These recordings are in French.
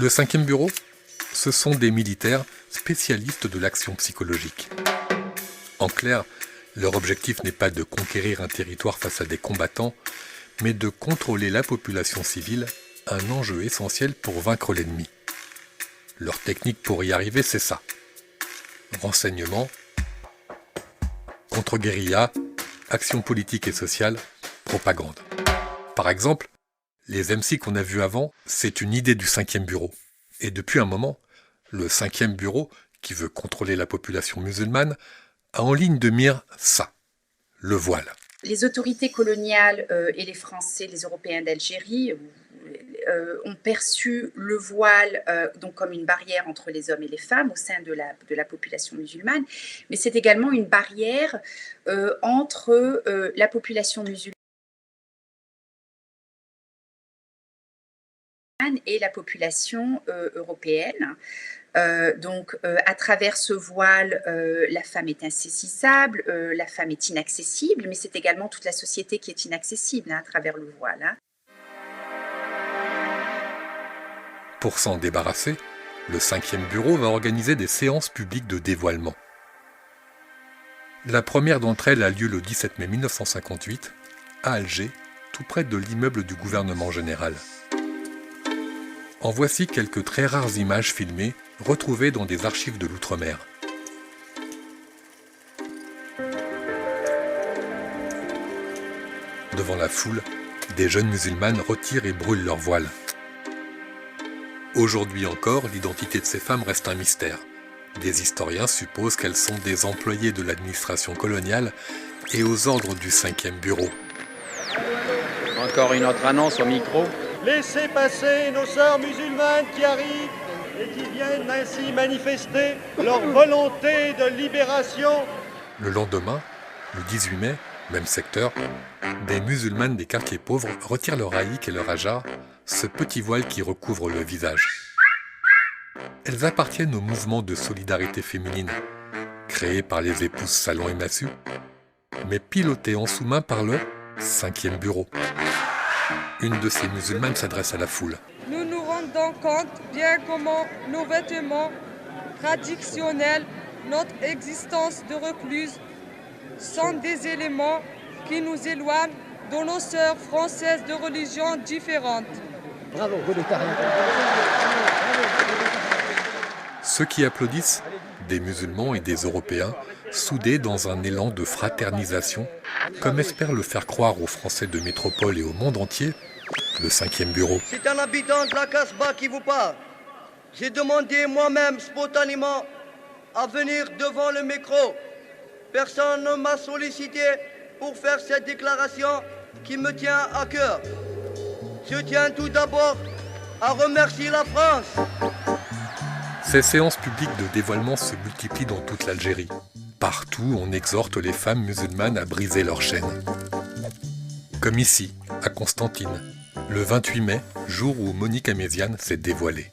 Le 5e bureau, ce sont des militaires spécialistes de l'action psychologique. En clair, leur objectif n'est pas de conquérir un territoire face à des combattants, mais de contrôler la population civile, un enjeu essentiel pour vaincre l'ennemi. Leur technique pour y arriver, c'est ça. Renseignement, contre-guérilla, action politique et sociale, propagande. Par exemple, les MC qu'on a vus avant, c'est une idée du 5e bureau. Et depuis un moment, le 5e bureau, qui veut contrôler la population musulmane, a en ligne de mire ça, le voile. Les autorités coloniales et les Français, les Européens d'Algérie ont perçu le voile donc comme une barrière entre les hommes et les femmes au sein de la population musulmane, mais c'est également une barrière entre la population musulmane et la population européenne. Donc, à travers ce voile, la femme est insaisissable, la femme est inaccessible, mais c'est également toute la société qui est inaccessible à travers le voile. Pour s'en débarrasser, le 5e bureau va organiser des séances publiques de dévoilement. La première d'entre elles a lieu le 17 mai 1958, à Alger, tout près de l'immeuble du gouvernement général. En voici quelques très rares images filmées, retrouvées dans des archives de l'outre-mer. Devant la foule, des jeunes musulmanes retirent et brûlent leur voile. Aujourd'hui encore, l'identité de ces femmes reste un mystère. Des historiens supposent qu'elles sont des employées de l'administration coloniale et aux ordres du 5e bureau. Encore une autre annonce au micro. Laissez passer nos sœurs musulmanes qui arrivent et qui viennent ainsi manifester leur volonté de libération. Le lendemain, le 18 mai, même secteur, des musulmanes des quartiers pauvres retirent leur haïk et leur hijab, ce petit voile qui recouvre le visage. Elles appartiennent au mouvement de solidarité féminine, créé par les épouses Salon et Massu, mais piloté en sous-main par le 5e bureau. Une de ces musulmanes s'adresse à la foule. Nous nous rendons compte bien comment nos vêtements traditionnels, notre existence de recluse, sont des éléments qui nous éloignent de nos sœurs françaises de religions différentes. Bravo, Ceux qui applaudissent, des musulmans et des Européens, soudés dans un élan de fraternisation, comme espère le faire croire aux Français de métropole et au monde entier, le 5e bureau. C'est un habitant de la Casbah qui vous parle. J'ai demandé moi-même spontanément à venir devant le micro. Personne ne m'a sollicité pour faire cette déclaration qui me tient à cœur. Je tiens tout d'abord à remercier la France. Ces séances publiques de dévoilement se multiplient dans toute l'Algérie. Partout, on exhorte les femmes musulmanes à briser leurs chaînes. Comme ici, à Constantine, le 28 mai, jour où Monique Améziane s'est dévoilée.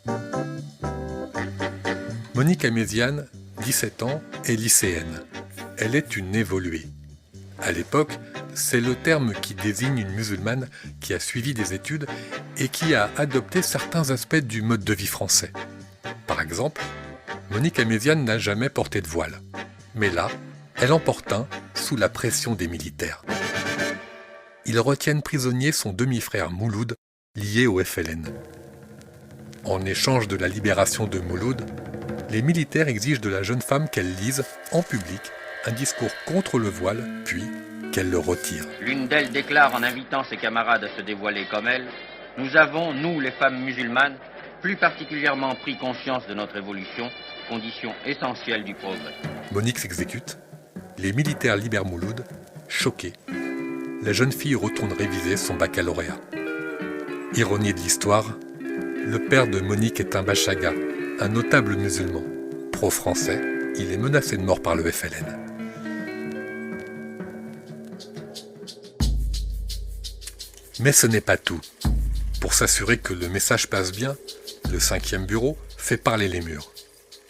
Monique Améziane, 17 ans, est lycéenne. Elle est une évoluée. À l'époque, c'est le terme qui désigne une musulmane qui a suivi des études et qui a adopté certains aspects du mode de vie français. Par exemple, Monique Améziane n'a jamais porté de voile. Mais là, elle en porte un sous la pression des militaires. Ils retiennent prisonnier son demi-frère Mouloud, lié au FLN. En échange de la libération de Mouloud, les militaires exigent de la jeune femme qu'elle lise, en public, un discours contre le voile, puis qu'elle le retire. L'une d'elles déclare en invitant ses camarades à se dévoiler comme elle, « Nous avons, nous les femmes musulmanes, plus particulièrement pris conscience de notre évolution, condition essentielle du progrès. » Monique s'exécute, les militaires libèrent Mouloud, choqués. La jeune fille retourne réviser son baccalauréat. Ironie de l'histoire, le père de Monique est un bachaga, un notable musulman. Pro-français, il est menacé de mort par le FLN. Mais ce n'est pas tout. Pour s'assurer que le message passe bien, le 5e bureau fait parler les murs,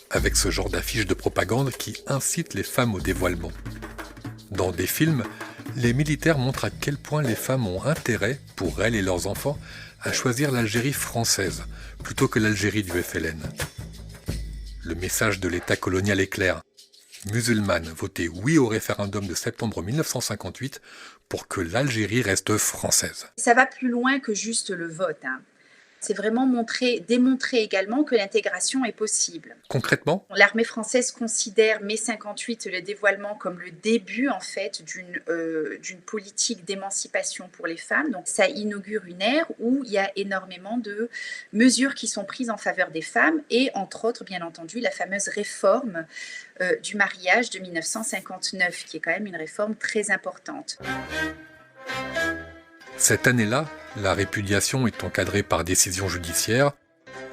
avec ce genre d'affiches de propagande qui incite les femmes au dévoilement. Dans des films, les militaires montrent à quel point les femmes ont intérêt, pour elles et leurs enfants, à choisir l'Algérie française, plutôt que l'Algérie du FLN. Le message de l'État colonial est clair. Musulmanes, votez oui au référendum de septembre 1958 pour que l'Algérie reste française. Ça va plus loin que juste le vote. C'est vraiment démontrer également que l'intégration est possible. Concrètement, l'armée française considère mai 58 le dévoilement comme le début en fait d'une politique d'émancipation pour les femmes. Donc ça inaugure une ère où il y a énormément de mesures qui sont prises en faveur des femmes et entre autres bien entendu la fameuse réforme du mariage de 1959 qui est quand même une réforme très importante. Cette année-là, la répudiation est encadrée par décision judiciaire.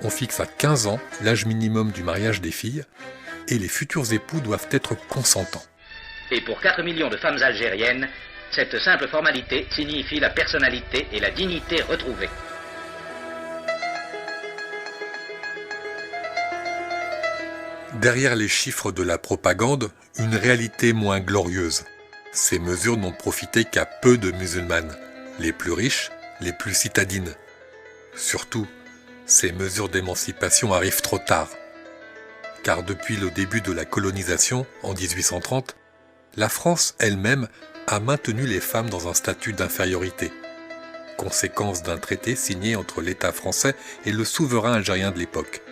On fixe à 15 ans l'âge minimum du mariage des filles et les futurs époux doivent être consentants. Et pour 4 millions de femmes algériennes, cette simple formalité signifie la personnalité et la dignité retrouvées. Derrière les chiffres de la propagande, une réalité moins glorieuse. Ces mesures n'ont profité qu'à peu de musulmanes, les plus riches, les plus citadines. Surtout, ces mesures d'émancipation arrivent trop tard. Car depuis le début de la colonisation, en 1830, la France elle-même a maintenu les femmes dans un statut d'infériorité. Conséquence d'un traité signé entre l'État français et le souverain algérien de l'époque.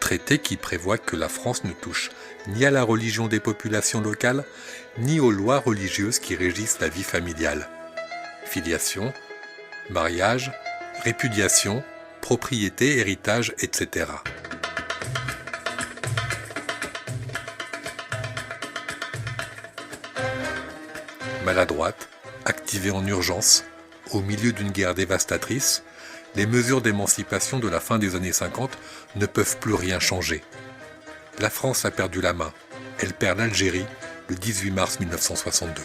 Traité qui prévoit que la France ne touche ni à la religion des populations locales, ni aux lois religieuses qui régissent la vie familiale. Filiation, mariage, répudiation, propriété, héritage, etc. Maladroite, activée en urgence, au milieu d'une guerre dévastatrice, les mesures d'émancipation de la fin des années 50 ne peuvent plus rien changer. La France a perdu la main. Elle perd l'Algérie le 18 mars 1962.